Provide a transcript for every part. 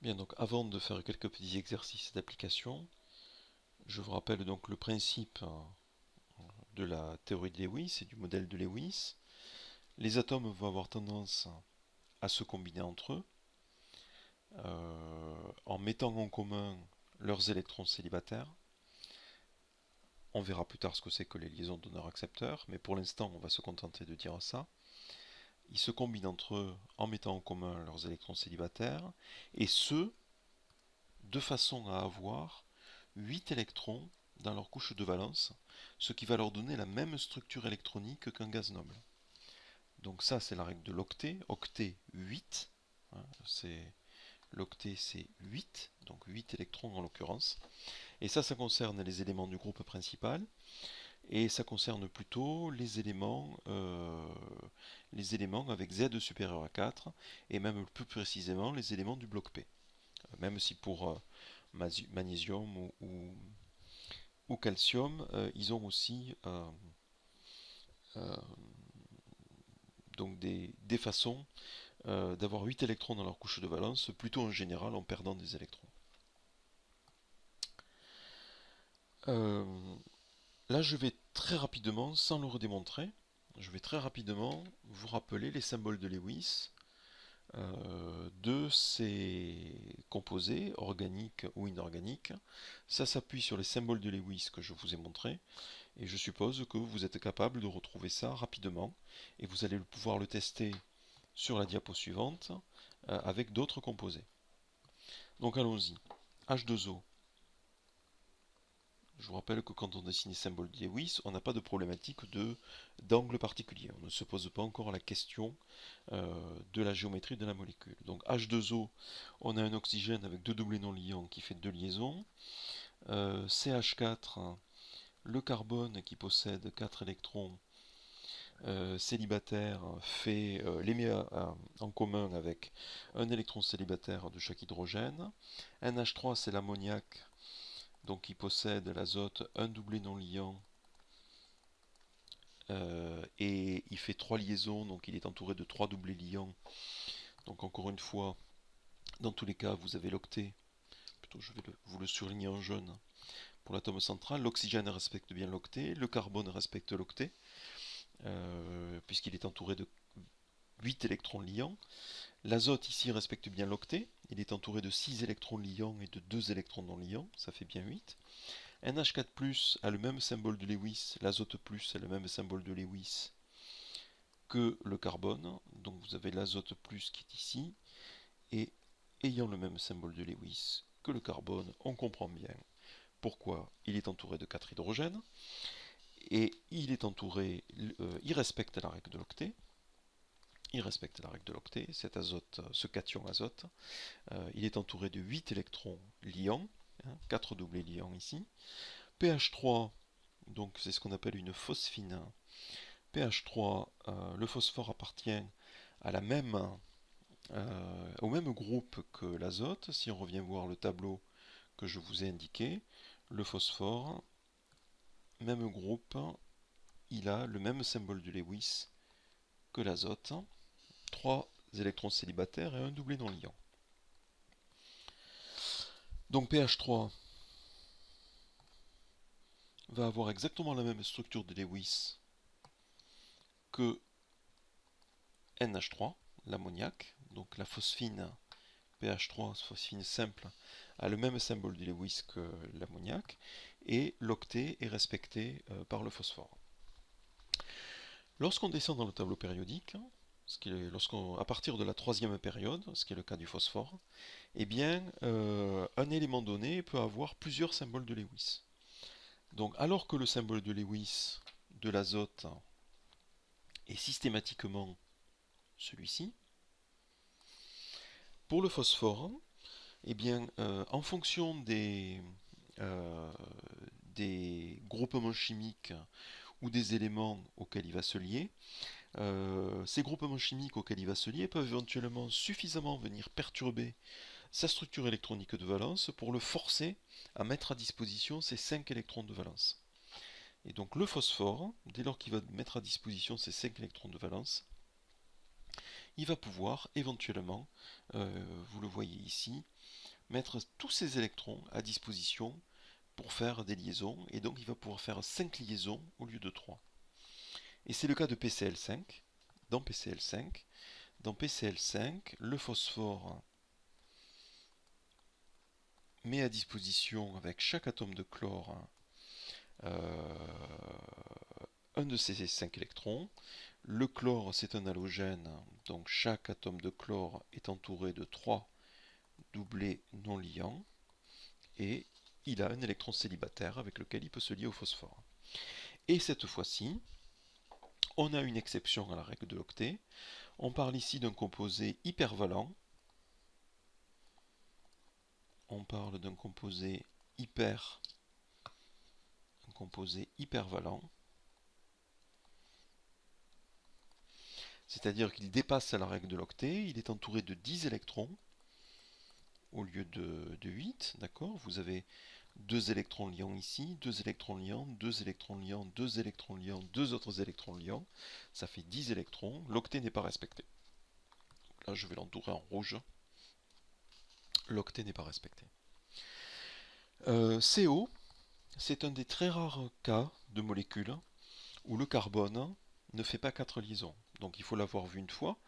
Bien, donc avant de faire quelques petits exercices d'application, je vous rappelle donc le principe de la théorie de Lewis et du modèle de Lewis. Les atomes vont avoir tendance à se combiner entre eux en mettant en commun leurs électrons célibataires. On verra plus tard ce que c'est que les liaisons donneur-accepteur, mais pour l'instant on va se contenter de dire ça. Ils se combinent entre eux en mettant en commun leurs électrons célibataires, et ce, de façon à avoir 8 électrons dans leur couche de valence, ce qui va leur donner la même structure électronique qu'un gaz noble. Donc ça, c'est la règle de l'octet. Octet 8. L'octet, c'est 8, donc 8 électrons en l'occurrence. Et ça concerne les éléments du groupe principal. Et ça concerne plutôt les éléments avec Z supérieur à 4, et même plus précisément les éléments du bloc P. Même si pour magnésium ou calcium, ils ont aussi euh, donc des façons d'avoir 8 électrons dans leur couche de valence, plutôt en général en perdant des électrons. Euh, Là, je vais très rapidement, sans le redémontrer, je vais très rapidement vous rappeler les symboles de Lewis de ces composés, organiques ou inorganiques. Ça s'appuie sur les symboles de Lewis que je vous ai montrés, et je suppose que vous êtes capable de retrouver ça rapidement, et vous allez pouvoir le tester sur la diapo suivante avec d'autres composés. Donc allons-y. H2O. Je vous rappelle que quand on dessine les symboles de Lewis, on n'a pas de problématique d'angle particulier. On ne se pose pas encore la question de la géométrie de la molécule. Donc H2O, on a un oxygène avec deux doublés non liants qui fait deux liaisons. CH4, le carbone qui possède 4 électrons célibataires les met en commun avec un électron célibataire de chaque hydrogène. NH3, c'est l'ammoniac, donc il possède l'azote, un doublé non liant, et il fait 3 liaisons, donc il est entouré de 3 doublés liants. Donc encore une fois, dans tous les cas, vous avez l'octet, plutôt je vais vous le surligner en jaune, pour l'atome central. L'oxygène respecte bien l'octet, le carbone respecte l'octet, puisqu'il est entouré de 8 électrons liants. L'azote ici respecte bien l'octet, il est entouré de 6 électrons liants et de 2 électrons non liants, ça fait bien 8. NH4+, a le même symbole de Lewis, l'azote plus a le même symbole de Lewis que le carbone, donc vous avez l'azote plus qui est ici, et ayant le même symbole de Lewis que le carbone, on comprend bien pourquoi il est entouré de 4 hydrogènes, et il respecte la règle de l'octet, cet azote, ce cation azote, il est entouré de 8 électrons liants, 4 doublés liants ici. pH3, donc c'est ce qu'on appelle une phosphine. pH3, le phosphore appartient à au même groupe que l'azote. Si on revient voir le tableau que je vous ai indiqué, le phosphore, même groupe, il a le même symbole de Lewis que l'azote. 3 électrons célibataires et un doublé non liant. Donc pH3 va avoir exactement la même structure de Lewis que NH3, l'ammoniac. Donc la phosphine pH3, phosphine simple, a le même symbole de Lewis que l'ammoniac, et l'octet est respecté par le phosphore. Lorsqu'on descend dans le tableau périodique, à partir de la troisième période, ce qui est le cas du phosphore, eh bien, un élément donné peut avoir plusieurs symboles de Lewis. Donc, alors que le symbole de Lewis de l'azote est systématiquement celui-ci, pour le phosphore, eh bien, en fonction des groupements chimiques ou des éléments auxquels il va se lier, ces groupements chimiques auxquels il va se lier peuvent éventuellement suffisamment venir perturber sa structure électronique de valence pour le forcer à mettre à disposition ces 5 électrons de valence. Et donc le phosphore, dès lors qu'il va mettre à disposition ces 5 électrons de valence, il va pouvoir éventuellement, vous le voyez ici, mettre tous ces électrons à disposition pour faire des liaisons, et donc il va pouvoir faire 5 liaisons au lieu de 3. Et c'est le cas de PCl5. Dans PCl5, le phosphore met à disposition avec chaque atome de chlore un de ces 5 électrons. Le chlore, c'est un halogène, donc chaque atome de chlore est entouré de 3 doublés non liants, et il a un électron célibataire avec lequel il peut se lier au phosphore. Et cette fois-ci, on a une exception à la règle de l'octet. On parle ici d'un composé hypervalent. On parle d'un composé hypervalent. C'est-à-dire qu'il dépasse la règle de l'octet, il est entouré de 10 électrons au lieu de 8, d'accord? Vous avez 2 électrons liants ici, 2 électrons liants, 2 électrons liants, 2 électrons liants, 2 autres électrons liants, ça fait 10 électrons, l'octet n'est pas respecté. Là je vais l'entourer en rouge, l'octet n'est pas respecté. CO, c'est un des très rares cas de molécules où le carbone ne fait pas 4 liaisons. Donc il faut l'avoir vu une fois,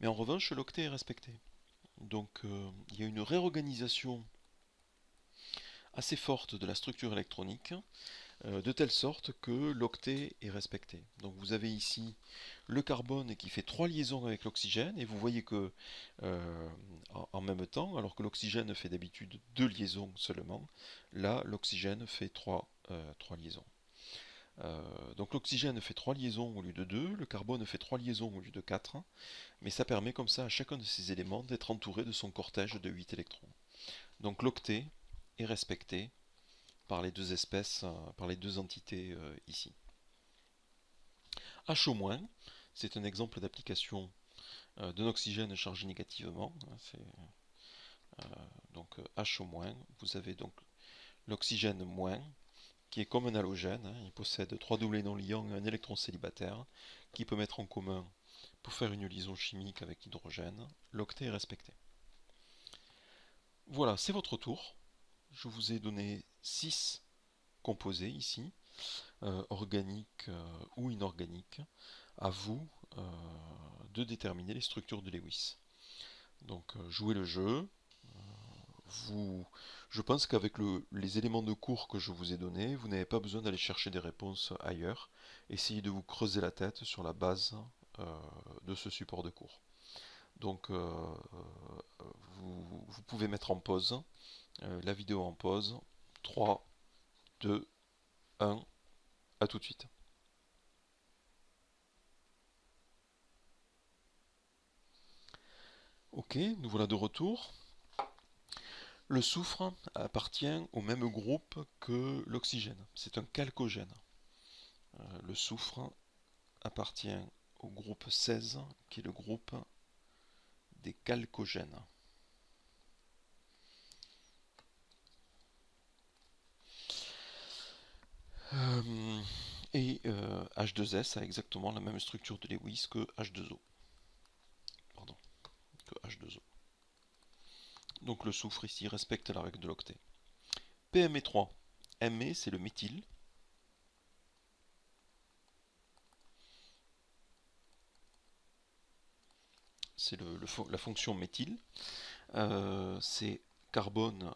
mais en revanche l'octet est respecté. Donc il y a une réorganisation assez forte de la structure électronique, de telle sorte que l'octet est respecté. Donc vous avez ici le carbone qui fait 3 liaisons avec l'oxygène, et vous voyez que en même temps, alors que l'oxygène fait d'habitude 2 liaisons seulement, là l'oxygène fait 3 liaisons. Donc l'oxygène fait 3 liaisons au lieu de 2, le carbone fait 3 liaisons au lieu de 4, mais ça permet comme ça à chacun de ces éléments d'être entouré de son cortège de 8 électrons. Donc l'octet est respecté par les deux espèces, par les deux entités ici. H-, c'est un exemple d'application d'un oxygène chargé négativement. Donc H-, vous avez donc l'oxygène moins, qui est comme un halogène, il possède 3 doublés non liants et un électron célibataire, qui peut mettre en commun pour faire une liaison chimique avec l'hydrogène. L'octet est respecté. Voilà, c'est votre tour. Je vous ai donné 6 composés ici, organiques ou inorganiques. À vous de déterminer les structures de Lewis. Donc jouez le jeu. Je pense qu'avec les éléments de cours que je vous ai donnés, vous n'avez pas besoin d'aller chercher des réponses ailleurs. Essayez de vous creuser la tête sur la base de ce support de cours. Donc vous pouvez mettre en pause, la vidéo en pause. 3, 2, 1, à tout de suite. Ok, nous voilà de retour. Le soufre appartient au même groupe que l'oxygène. C'est un chalcogène. Le soufre appartient au groupe 16, qui est le groupe des chalcogènes. Et H2S a exactement la même structure de Lewis que H2O. Pardon, que H2O. Donc le soufre ici respecte la règle de l'octet. PME3. Me, c'est le méthyle. C'est la fonction méthyle. C'est carbone,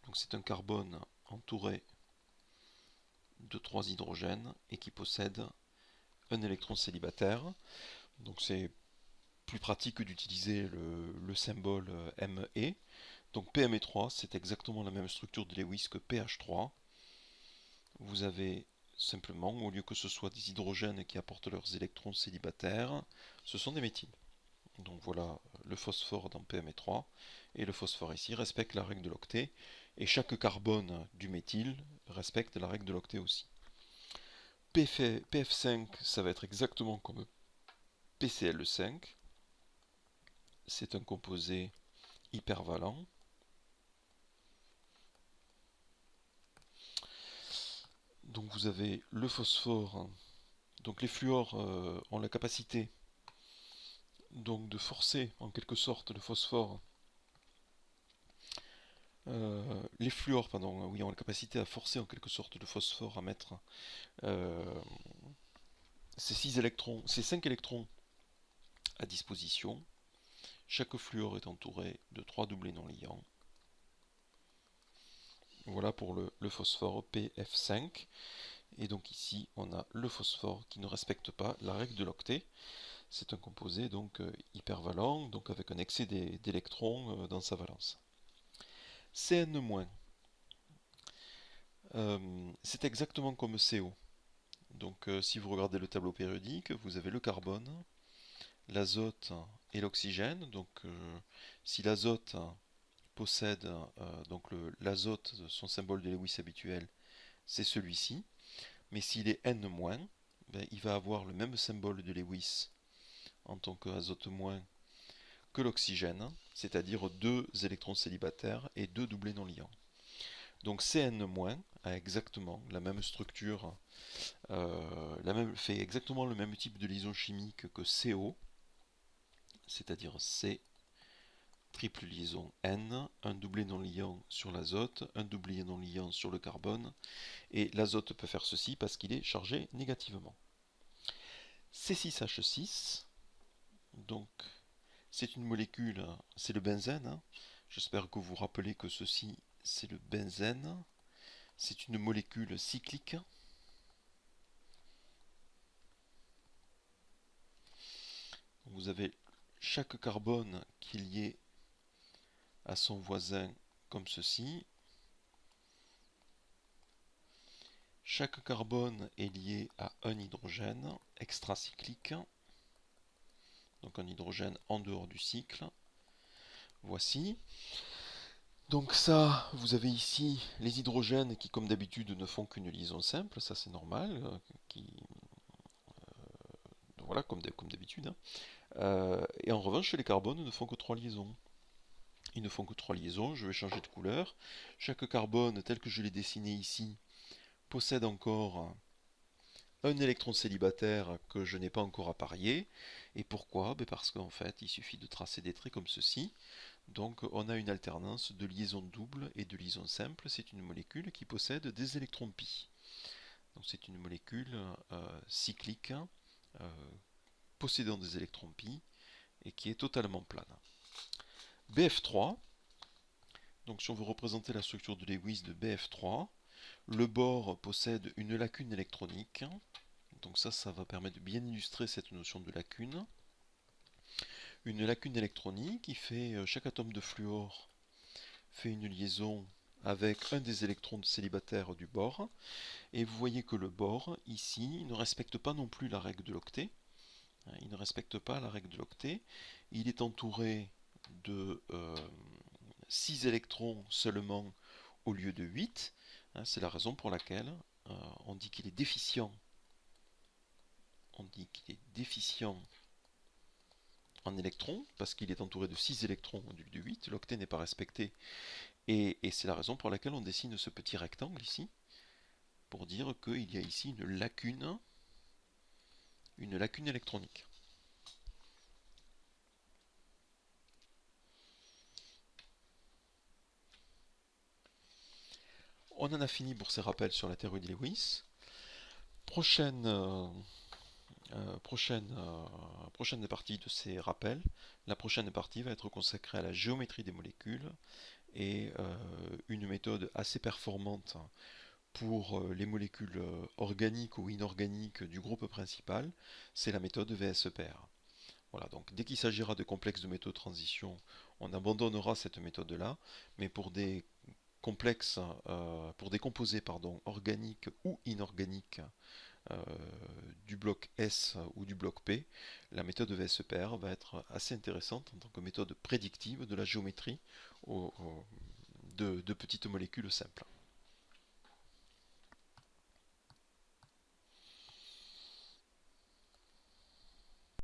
donc c'est un carbone entouré de 3 hydrogènes et qui possède un électron célibataire. Donc c'est plus pratique d'utiliser le symbole Me. Donc PME3, c'est exactement la même structure de Lewis que PH3. Vous avez simplement, au lieu que ce soit des hydrogènes qui apportent leurs électrons célibataires, ce sont des méthyles. Donc voilà le phosphore dans PME3, et le phosphore ici respecte la règle de l'octet, et chaque carbone du méthyle respecte la règle de l'octet aussi. PF5, ça va être exactement comme PCl5, c'est un composé hypervalent. Donc vous avez le phosphore, donc les fluors ont la capacité donc de forcer en quelque sorte le phosphore, les fluors, pardon, oui, ont la capacité à forcer en quelque sorte le phosphore à mettre euh, ces 5 électrons à disposition. Chaque fluor est entouré de 3 doublés non liants. Voilà pour le phosphore PF5. Et donc ici, on a le phosphore qui ne respecte pas la règle de l'octet. C'est un composé donc hypervalent, donc avec un excès d'électrons dans sa valence. Cn-, c'est exactement comme CO. Donc si vous regardez le tableau périodique, vous avez le carbone, l'azote et l'oxygène. Donc si l'azote possède donc l'azote, son symbole de Lewis habituel, c'est celui-ci. Mais s'il est N-, ben, il va avoir le même symbole de Lewis en tant qu'azote- que l'oxygène, c'est-à-dire 2 électrons célibataires et 2 doublés non liants. Donc Cn- a exactement la même structure, fait exactement le même type de liaison chimique que CO, c'est-à-dire C triple liaison N, un doublé non liant sur l'azote, un doublé non liant sur le carbone, et l'azote peut faire ceci parce qu'il est chargé négativement. C6H6, donc c'est une molécule, c'est le benzène, hein. J'espère que vous vous rappelez que ceci c'est le benzène. C'est une molécule cyclique. Vous avez chaque carbone qui est lié à son voisin comme ceci. Chaque carbone est lié à un hydrogène extracyclique, donc un hydrogène en dehors du cycle. Voici. Donc ça, vous avez ici les hydrogènes qui, comme d'habitude, ne font qu'une liaison simple, ça c'est normal, voilà, comme d'habitude, hein. Et en revanche, les carbones ne font que 3 liaisons. Ils ne font que 3 liaisons, je vais changer de couleur. Chaque carbone, tel que je l'ai dessiné ici, possède encore un électron célibataire que je n'ai pas encore apparié. Et pourquoi? Parce qu'en fait, il suffit de tracer des traits comme ceci. Donc on a une alternance de liaison double et de liaison simple. C'est une molécule qui possède des électrons pi. Donc c'est une molécule cyclique euh, possédant des électrons pi et qui est totalement plane. Bf3, donc si on veut représenter la structure de Lewis de Bf3, le bore possède une lacune électronique. Donc ça va permettre de bien illustrer cette notion de lacune. Une lacune électronique qui fait, chaque atome de fluor fait une liaison avec un des électrons célibataires du bore. Et vous voyez que le bore, ici, ne respecte pas non plus la règle de l'octet. Il ne respecte pas la règle de l'octet. Il est entouré de 6 électrons seulement au lieu de 8. C'est la raison pour laquelle on dit qu'il est déficient. On dit qu'il est déficient en électrons, parce qu'il est entouré de 6 électrons au lieu de 8. L'octet n'est pas respecté. Et c'est la raison pour laquelle on dessine ce petit rectangle ici, pour dire qu'il y a ici une lacune électronique. On en a fini pour ces rappels sur la théorie de Lewis. Prochaine partie de ces rappels, la prochaine partie va être consacrée à la géométrie des molécules et une méthode assez performante pour les molécules organiques ou inorganiques du groupe principal, c'est la méthode VSEPR. Voilà, donc dès qu'il s'agira de complexes de métaux de transition, on abandonnera cette méthode-là, mais pour des complexes, pour des composés organiques ou inorganiques euh, du bloc S ou du bloc P, la méthode VSEPR va être assez intéressante en tant que méthode prédictive de la géométrie de petites molécules simples.